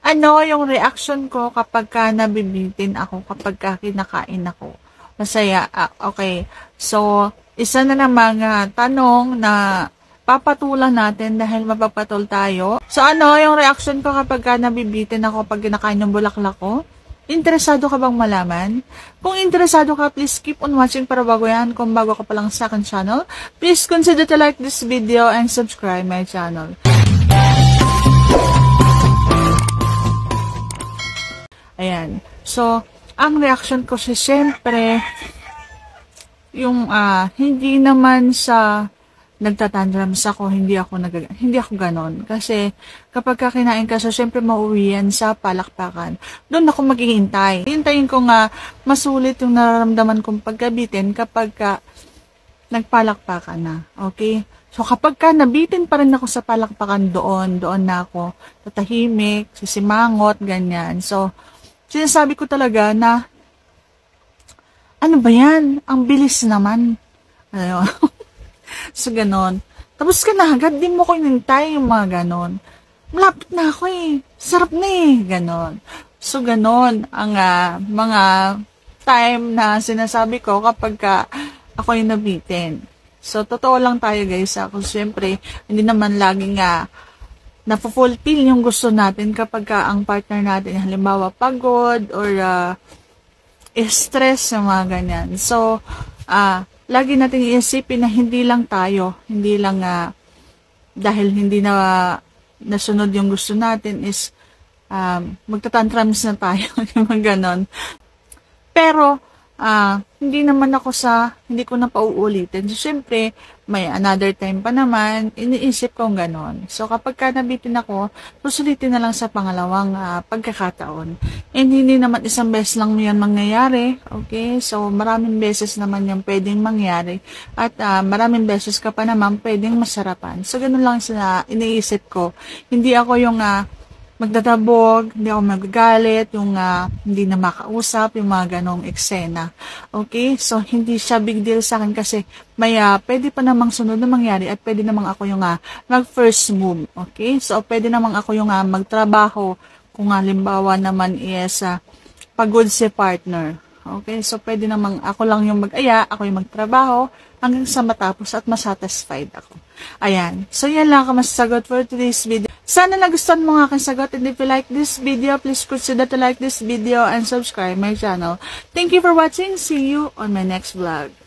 Ano yung reaction ko kapag ka nabibitin ako, kapag ka kinakain ako. Masaya. Okay. So, isa na namang tanong na papatulan natin dahil mapapatol tayo. So, ano yung reaction ko kapag ka nabibitin ako pag kinakain yung bulaklak ko? Interesado ka bang malaman? Kung interesado ka, please keep on watching para bago yan. Kung bago ka pa lang sa akin channel, please consider to like this video and subscribe my channel. Ayan. So, ang reaction ko si syempre, yung hindi naman sa nagtatandrams ako, hindi ako ganon. Kasi kapag kinain ka, so syempre mauwi yan sa palakpakan. Doon ako maghihintay. Hintayin ko nga masulit yung nararamdaman kong pagkabitin kapag nagpalakpakan na. Okay? So kapag nabitin pa rin ako sa palakpakan doon na ako tatahimik, sisimangot, ganyan. So, sinasabi ko talaga na ano ba yan? Ang bilis naman. Ano? So, ganon. Tapos ka na agad, di mo ko inintay yung mga ganon. Malapit na ako eh. Sarap na eh. Ganon. So, ganon ang mga time na sinasabi ko kapag ako yung nabitin. So, totoo lang tayo guys. Ako, siyempre, hindi naman laging napufulfill yung gusto natin kapag ang partner natin, halimbawa, pagod or stress, yung mga ganyan. So, lagi natin iisipin na hindi lang tayo, hindi lang dahil hindi na nasunod yung gusto natin is magtatantrams na tayo, yung ganon. Pero, hindi naman ako hindi ko na pauulitin. So, syempre, may another time pa naman, iniisip kong ganon. So, kapag nabitin ako, susulitin na lang sa pangalawang pagkakataon. And hindi naman isang beses lang yan mangyayari. Okay? So, maraming beses naman yung pwedeng mangyari. At maraming beses ka pa naman pwedeng masarapan. So, ganun lang iniisip ko. Hindi ako yung magdadabog, hindi ako magagalit, yung hindi na makausap, yung mga ganong eksena. Okay? So, hindi siya big deal sa akin kasi may pwede pa namang sunod na mangyari at pwede namang ako yung mag-first move. Okay? So, pwede namang ako yung magtrabaho kung halimbawa naman is pagod si partner. Okay? So, pwede namang ako lang yung mag-aya, ako yung magtrabaho hanggang sa matapos at masatisfied ako. Ayan. So, yan lang ako masasagot for today's video. Sana nagustuhan mo ang aking sagot, and if you like this video, please consider to like this video and subscribe my channel. Thank you for watching. See you on my next vlog.